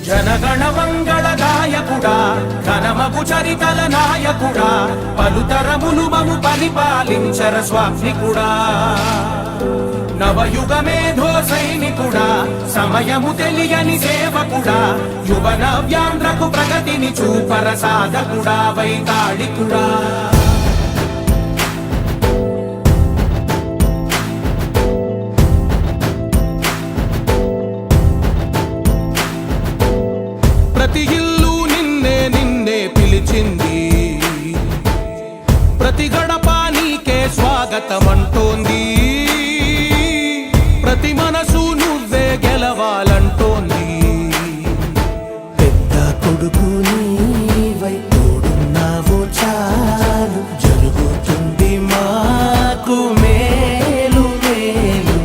జనగణ మంగళ గాయకుడా ఘనమగు చరితల నాయకుడా పలుతరములు మము పరిపాలించర స్వామికుడా నవయుగ మేధో సైనికుడా సమయము తెలియని సేవకుడా యువ నవ్యాంధ్రకు ప్రగతిని చూపర సాధకుడా వైతాళికుడా ప్రతి ఇల్లు నిన్నే నిన్నే పిలిచింది ప్రతి గడప నీకే స్వాగతమంటోంది ప్రతి మనసు నువ్వే గెలవాలంటోంది పెద్ద కొడుకు నీవై తోడున్నావో చాలు జరుగుతుంది మాకు మేలు మేలు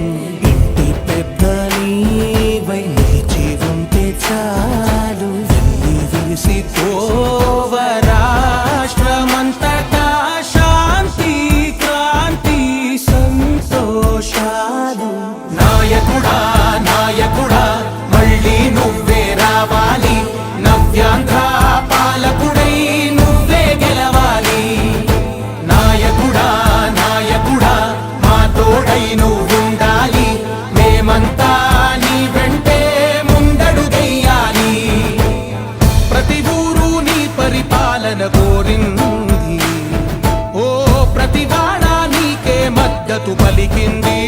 ఇంటి పెద్ద నీవై నిలిచి ఉంటే చాలు విలిసి పోవ రాష్ట్రమంతటా శాంతి క్రాంతి సంతోషాలు నాయకుడా నాయకుడా మళ్ళీ నువ్వే రావాలి నవ్యాంధ్ర పాలకుడై నువ్వే గెలవాలి నాయకుడా నాయకుడా మా తోడై నువ్వుండాలి మేమంతా నీ వెంటే ముందడుగెయ్యాలి ప్రతి ఊరు నీ పరిపాలన కోరింది ఓ ప్రతి వాడ నీకే మద్దతు పలికింది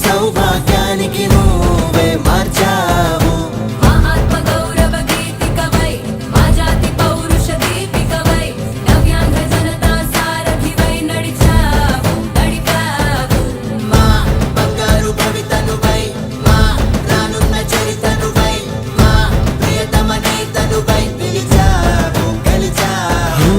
సౌభాగ్యానికి నువ్వే మార్చావు మా ఆత్మ గౌరవ గీతికవై మా జాతి పౌరుష దీపికవై నవ్యాంధ్ర జనతా సారథివై నడిచావు నడిపావు మా బంగారు భవితనువై మా రానున్న చరితనువై మా ప్రియతమ నేతనువై పిలిచావు గెలిచావు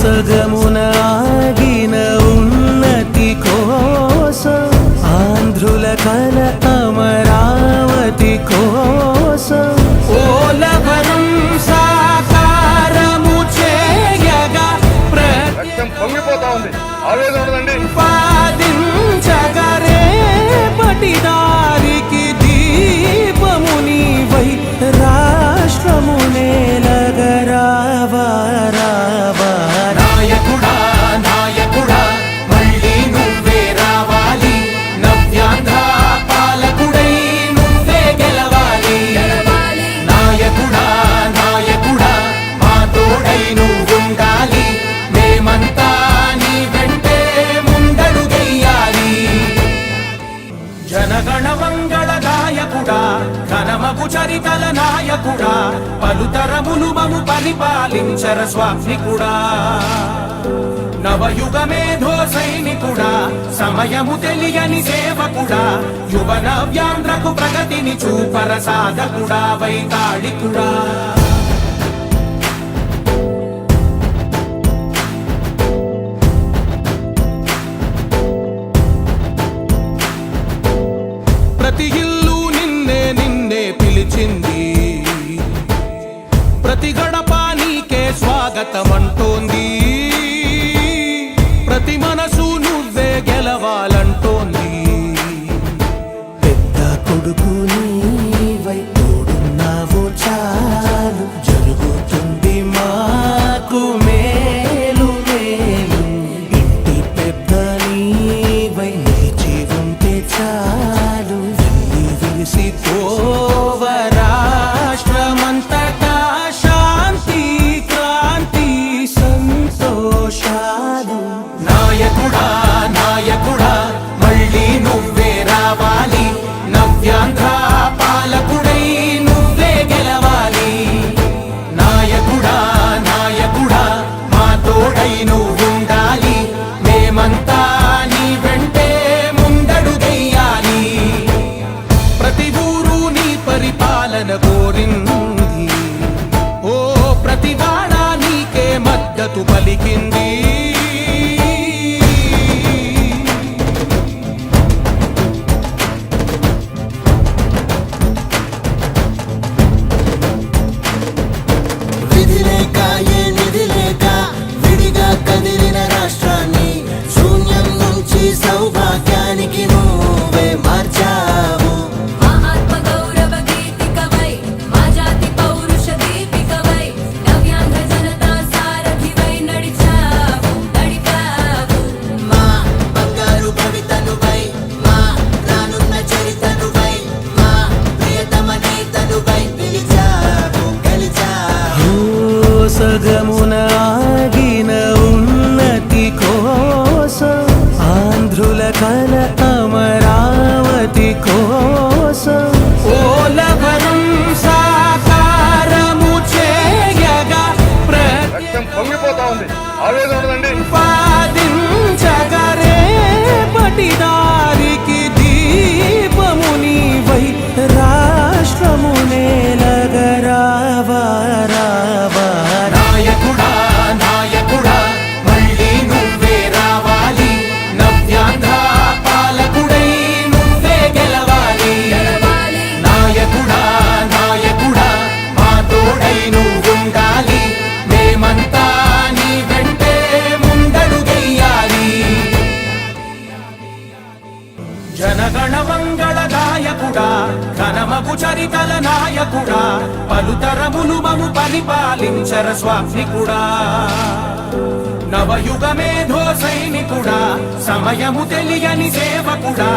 సగమున ఆగిన ఉన్నతి కోసం ఆంధ్రుల కల అమరావతి కోసం పోలవరం సాకారము చేయగా రక్తం పొంగిపోతా ఉంది ఆవేదన ఉండదండి ప్రతిపాదించగరే పటిదారికి దీపము నీవై రాష్ట్రము నేలగరావా రావా నాయకుడా నాయకుడా మళ్ళీ నువ్వే రావాలి నవ్యాంధ్ర పాలకుడై నువ్వే గెలవాలి నాయకుడా నాయకుడా మా తోడై నువ్వుండాలి మేమంతా నీ వెంటే ముందడుగెయ్యాలి జనగణ మంగళ గాయకుడా ఘనమగు చరితల నాయకుడా పలుతరములు మము పరిపాలించర స్వామికుడా నవయుగ మేధో సైనికుడా సమయము తెలియని సేవకుడా యువ నవ్యాంధ్రకు ప్రగతిని చూపర సాధకుడా వైతాళికుడా ప్రతి ఇల్లు నిన్నే నిన్నే పిలిచింది ప్రతి గడప నీకే స్వాగతమంటోంది ప్రతి మనసు నువ్వే గెలవాలంటోంది పెద్ద కొడుకు నీవై తోడున్నావో చాలు జరుగుతుంది మాకు మేలు మేలు ఇంటి పెద్ద నీవై నిలిచి ఉంటే చాలు విలిసి పోవ రాష్ట్రమంతటా శాంతి క్రాంతి సంతోషాలు నాయకుడా నాయకుడా మళ్ళీ నువ్వే రావాలి నవ్యాంధ్ర పాలకుడై నువ్వే గెలవాలి నాయకుడా నాయకుడా మా తోడై నువ్వుండాలి మేమంతా నీ వెంటే ముందడుగెయ్యాలి ప్రతి ఊరు నీ పరిపాలన కోరింది ఓ ప్రతి వాడ నీకే మద్దతు పలికింది ఆవేదన ఉండదండి. పాదించగరే పటిదారికి దీపము నీవై రాష్ట్రము నేలగరావా రావా. నాయకుడా నాయకుడా మళ్ళీ నువ్వే రావాలి, నవ్యాంధ్ర పాలకుడై నువ్వే గెలవాలి. నాయకుడా నాయకుడా మా తోడై నువ్వుండాలి, మేమంతా నీ వెంటే ముందడుగెయ్యాలి. జనగణ మంగళ గాయకుడా ఘనమగు చరితల నాయకుడా పలుతరములు మము పరిపాలించర స్వామికుడా. నవయుగ మేధో సైనికుడా సమయము తెలియని సేవకుడా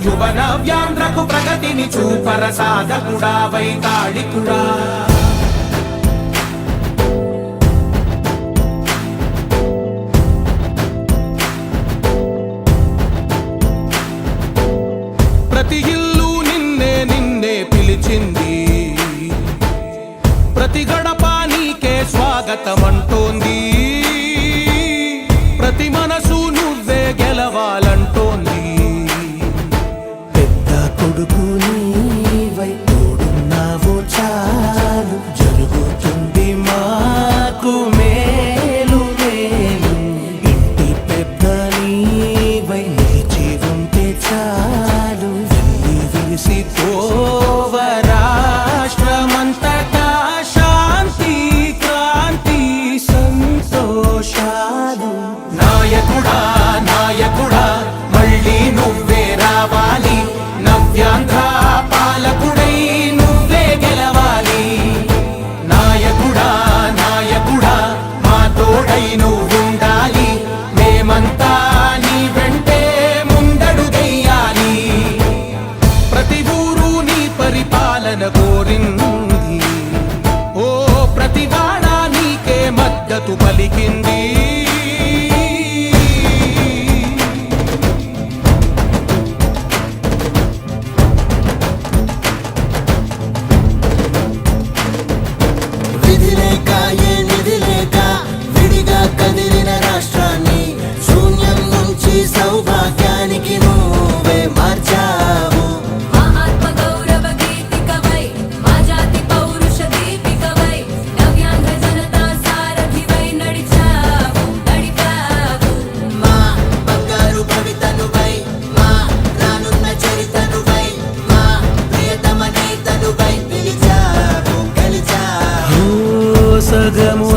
యువ నవ్యాంధ్రకు ప్రగతిని చూపర సాధకుడా వైతాళికుడా. ప్రతి ఇల్లు నిన్నే నిన్నే పిలిచింది, ప్రతి గడప నీకే స్వాగతమంటోంది, ప్రతి మనసు నువ్వే గెలవాలంటోంది. పెద్ద కొడుకు నీవై తోడున్నావు చాలు, జరుగుతుంది మాకు మేలు మేలు. ఇంటి పెద్ద నీవై నిలిచి ఉంటే చాలు, వెళ్ళి విలిసి పోవ రాష్ట్రమంతటా శాంతి క్రాంతి సంతోషాలు. నాయకుడా నాయకుడా మళ్ళీ నువ్వే రావాలి, నవ్యాంధ్ర పాలకుడై నువ్వే గెలవాలి. నాయకుడా నాయకుడా మా తోడై నువ్వుండాలి, మేమంతా నీ వెంటే ముందడుగెయ్యాలి. ప్రతి ఊరు నీ పరిపాలన కోరింది, ఓ ప్రతి వాడ నీకే మద్దతు పలికింది. విధి లేక ఏ నిధి లేక విడిగా కదిలిన రాష్ట్రాన్ని శూన్యం నుంచి సౌభాగ్యానికి నువ్వే మార్చావు. మా ఆత్మ గౌరవ గీతికవై మా జాతి పౌరుష దీపికవై నవ్యాంధ్ర జనతా సారథివై నడిచావు నడిపావు. మా బంగారు భవితనువై మా రానున్న చరితనువై మా ప్రియతమ నేతనువై పిలిచావు గెలిచావు. సగము